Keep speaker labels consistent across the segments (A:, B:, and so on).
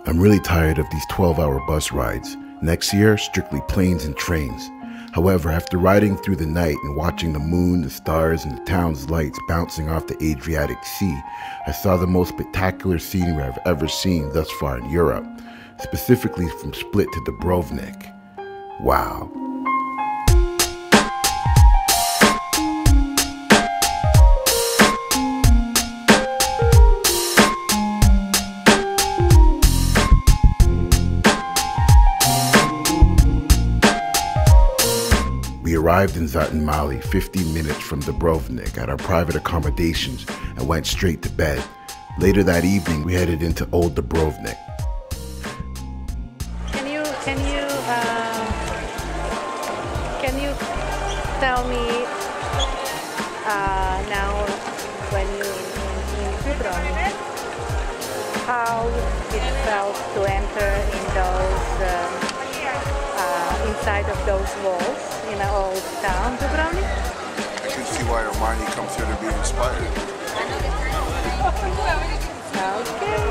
A: I'm really tired of these 12-hour bus rides. Next year, strictly planes and trains. However, after riding through the night and watching the moon, the stars, and the town's lights bouncing off the Adriatic Sea, I saw the most spectacular scenery I've ever seen thus far in Europe, specifically from Split to Dubrovnik. Wow. We arrived in Mali 50 minutes from Dubrovnik at our private accommodations and went straight to bed. Later that evening, we headed into Old Dubrovnik.
B: Can you tell me now when you're in Dubrovnik how it felt to enter in those inside of those walls in an old town, Dubrovnik?
C: I can see why Armani comes here to be inspired.
B: Okay.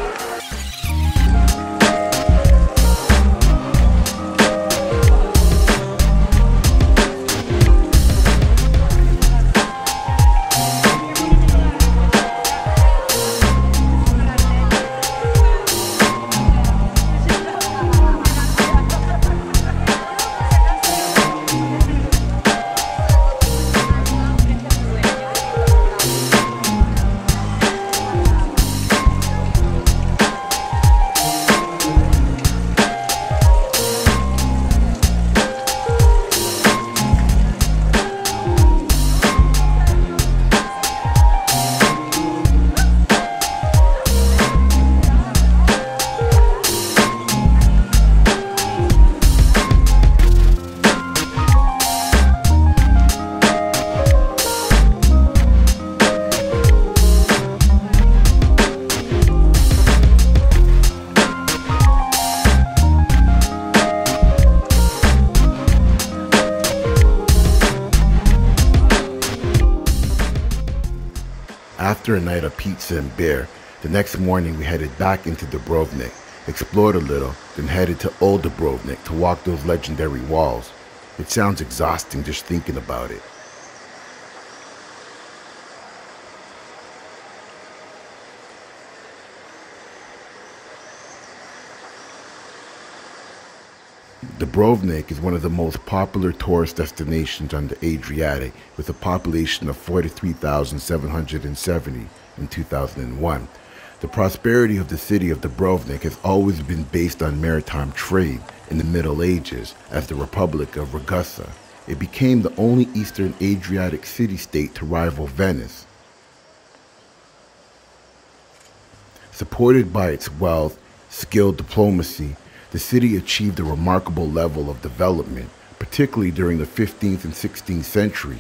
A: After a night of pizza and beer, the next morning we headed back into Dubrovnik, explored a little, then headed to Old Dubrovnik to walk those legendary walls. It sounds exhausting just thinking about it. Dubrovnik is one of the most popular tourist destinations on the Adriatic, with a population of 43,770 in 2001. The prosperity of the city of Dubrovnik has always been based on maritime trade. In the Middle Ages, as the Republic of Ragusa, it became the only Eastern Adriatic city-state to rival Venice. Supported by its wealth, skilled diplomacy, the city achieved a remarkable level of development, particularly during the 15th and 16th century.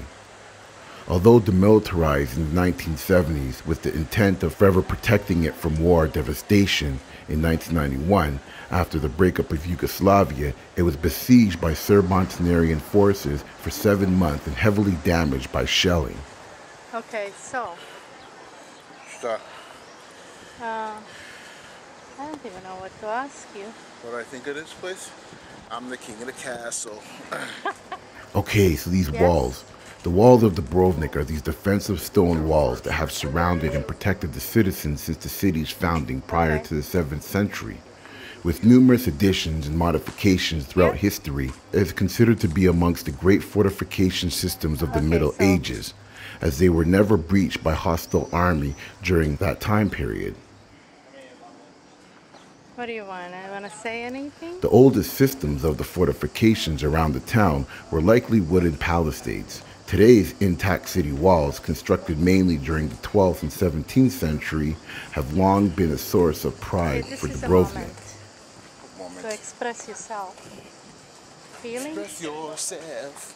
A: Although demilitarized in the 1970s with the intent of forever protecting it from war devastation, in 1991, after the breakup of Yugoslavia, it was besieged by Serb-Montenegrin forces for 7 months and heavily damaged by shelling.
B: Okay, so
C: Stop.
B: I don't even know what to ask you.
C: What I think of this place? I'm the king of the castle.
A: Okay, so these walls. The walls of Dubrovnik are these defensive stone walls that have surrounded and protected the citizens since the city's founding prior to the 7th century. With numerous additions and modifications throughout history, it is considered to be amongst the great fortification systems of the Middle Ages, as they were never breached by hostile army during that time period.
B: What do you want? I want to say anything?
A: The oldest systems of the fortifications around the town were likely wooden palisades. Today's intact city walls, constructed mainly during the 12th and 17th century, have long been a source of pride for Dubrovnik.
B: To express yourself. Feelings?
C: Express yourself.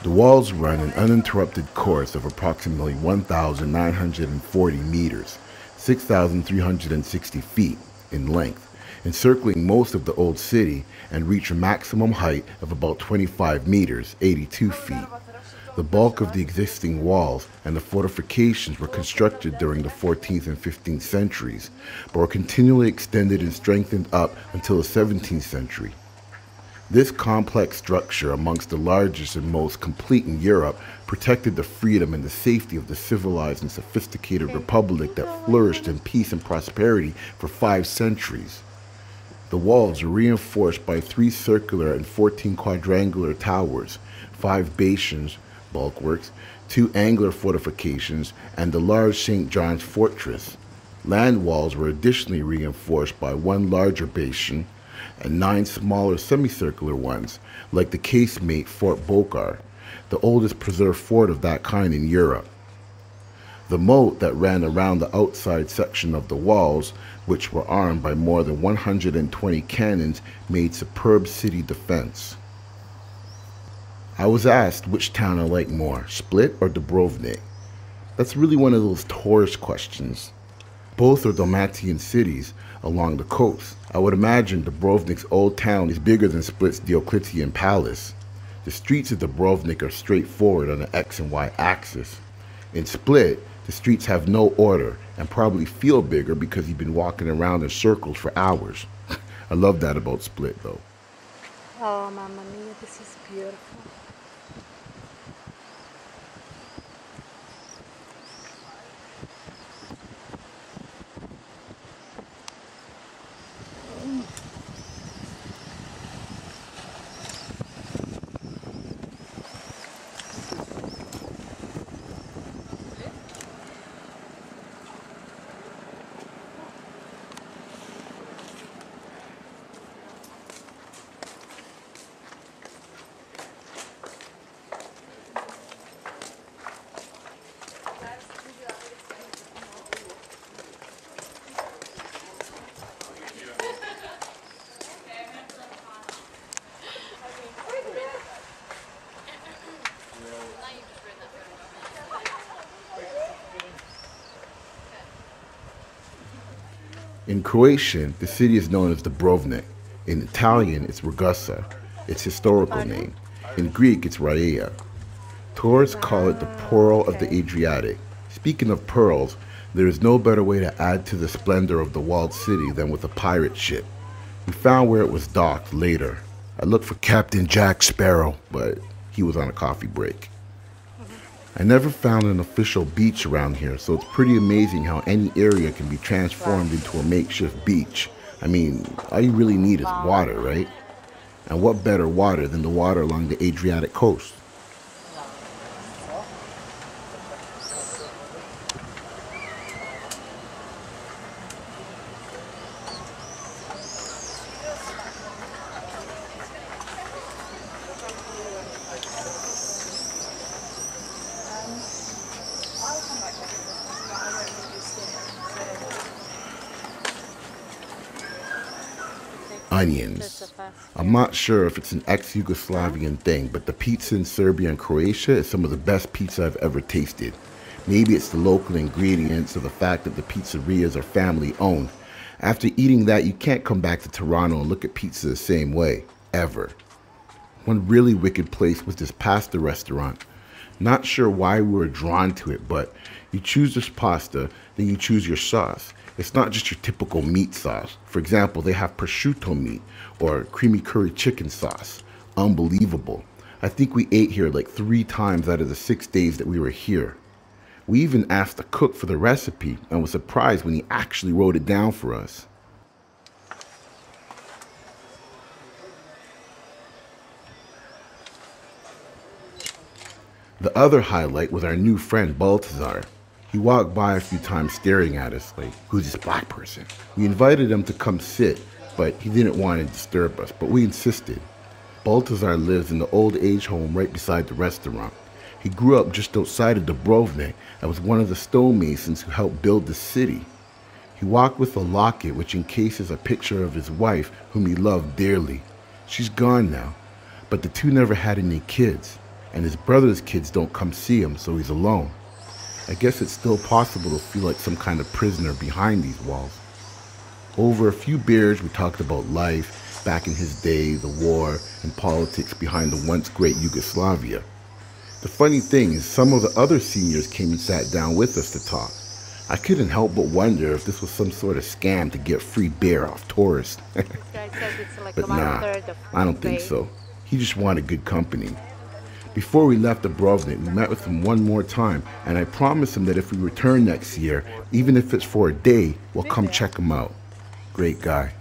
A: The walls run an uninterrupted course of approximately 1,940 meters, 6,360 feet in length, encircling most of the old city, and reach a maximum height of about 25 meters, 82 feet. The bulk of the existing walls and the fortifications were constructed during the 14th and 15th centuries, but were continually extended and strengthened up until the 17th century. This complex structure, amongst the largest and most complete in Europe, protected the freedom and the safety of the civilized and sophisticated republic that flourished in peace and prosperity for 5 centuries. The walls are reinforced by 3 circular and 14 quadrangular towers, 5 bastions, bulwarks, 2 angular fortifications, and the large St. John's fortress. Land walls were additionally reinforced by 1 larger bastion and 9 smaller semicircular ones, like the casemate Fort Bocar, the oldest preserved fort of that kind in Europe. The moat that ran around the outside section of the walls, which were armed by more than 120 cannons, made superb city defense. I was asked which town I like more, Split or Dubrovnik. That's really one of those tourist questions. Both are Dalmatian cities along the coast. I would imagine Dubrovnik's old town is bigger than Split's Diocletian Palace. The streets of Dubrovnik are straightforward on the X and Y axis. In Split, the streets have no order and probably feel bigger because you've been walking around in circles for hours. I love that about Split though.
B: Oh, mamma mia, this is beautiful.
A: In Croatian, the city is known as Dubrovnik. In Italian, it's Ragusa, its historical name. In Greek, it's Raia. Tourists call it the Pearl of the Adriatic. Speaking of pearls, there is no better way to add to the splendor of the walled city than with a pirate ship. We found where it was docked later. I looked for Captain Jack Sparrow, but he was on a coffee break. I never found an official beach around here, so it's pretty amazing how any area can be transformed into a makeshift beach. I mean, all you really need is water, right? And what better water than the water along the Adriatic coast? Onions. I'm not sure if it's an ex-Yugoslavian thing, but the pizza in Serbia and Croatia is some of the best pizza I've ever tasted. Maybe it's the local ingredients or the fact that the pizzerias are family owned. After eating that, you can't come back to Toronto and look at pizza the same way, ever. One really wicked place was this pasta restaurant. Not sure why we were drawn to it, but you choose this pasta, then you choose your sauce. It's not just your typical meat sauce. For example, they have prosciutto meat or creamy curry chicken sauce. Unbelievable. I think we ate here like 3 times out of the 6 days that we were here. We even asked the cook for the recipe and was surprised when he actually wrote it down for us. The other highlight was our new friend Baltazar. He walked by a few times staring at us like, who's this black person? We invited him to come sit, but he didn't want to disturb us, but we insisted. Baltazar lives in the old age home right beside the restaurant. He grew up just outside of Dubrovnik and was one of the stonemasons who helped build the city. He walked with a locket which encases a picture of his wife, whom he loved dearly. She's gone now, but the two never had any kids, and his brother's kids don't come see him, so he's alone. I guess it's still possible to feel like some kind of prisoner behind these walls. Over a few beers, we talked about life, back in his day, the war, and politics behind the once great Yugoslavia. The funny thing is some of the other seniors came and sat down with us to talk. I couldn't help but wonder if this was some sort of scam to get free beer off tourists. But nah, I don't think so. He just wanted good company. Before we left Dubrovnik, we met with him one more time, and I promised him that if we return next year, even if it's for a day, we'll come check him out. Great guy.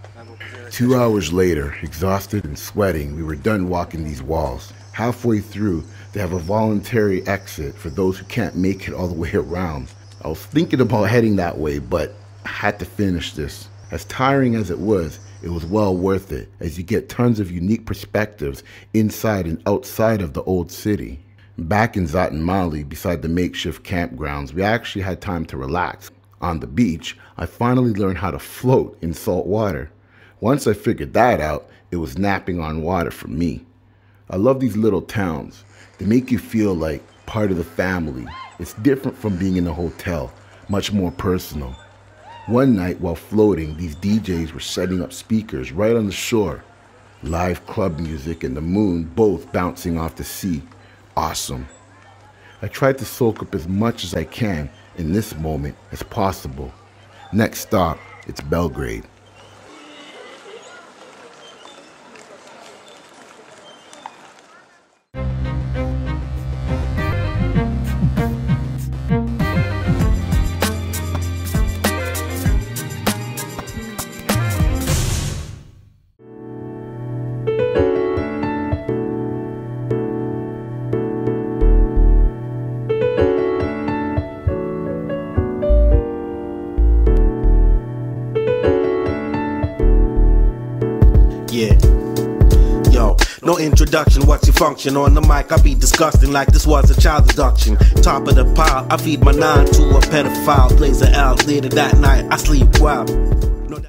A: 2 hours later, exhausted and sweating, we were done walking these walls. Halfway through, they have a voluntary exit for those who can't make it all the way around. I was thinking about heading that way, but I had to finish this. As tiring as it was well worth it, as you get tons of unique perspectives inside and outside of the old city. Back in S1E9, beside the makeshift campgrounds, we actually had time to relax. On the beach, I finally learned how to float in salt water. Once I figured that out, it was napping on water for me. I love these little towns. They make you feel like part of the family. It's different from being in a hotel, much more personal. One night while floating, these DJs were setting up speakers right on the shore. Live club music and the moon both bouncing off the sea. Awesome. I tried to soak up as much as I can in this moment as possible. Next stop, it's Belgrade.
D: No introduction, what's your function? On the mic, I be disgusting like this was a child abduction. Top of the pile, I feed my 9 to a pedophile. Blaze a L, later that night, I sleep well.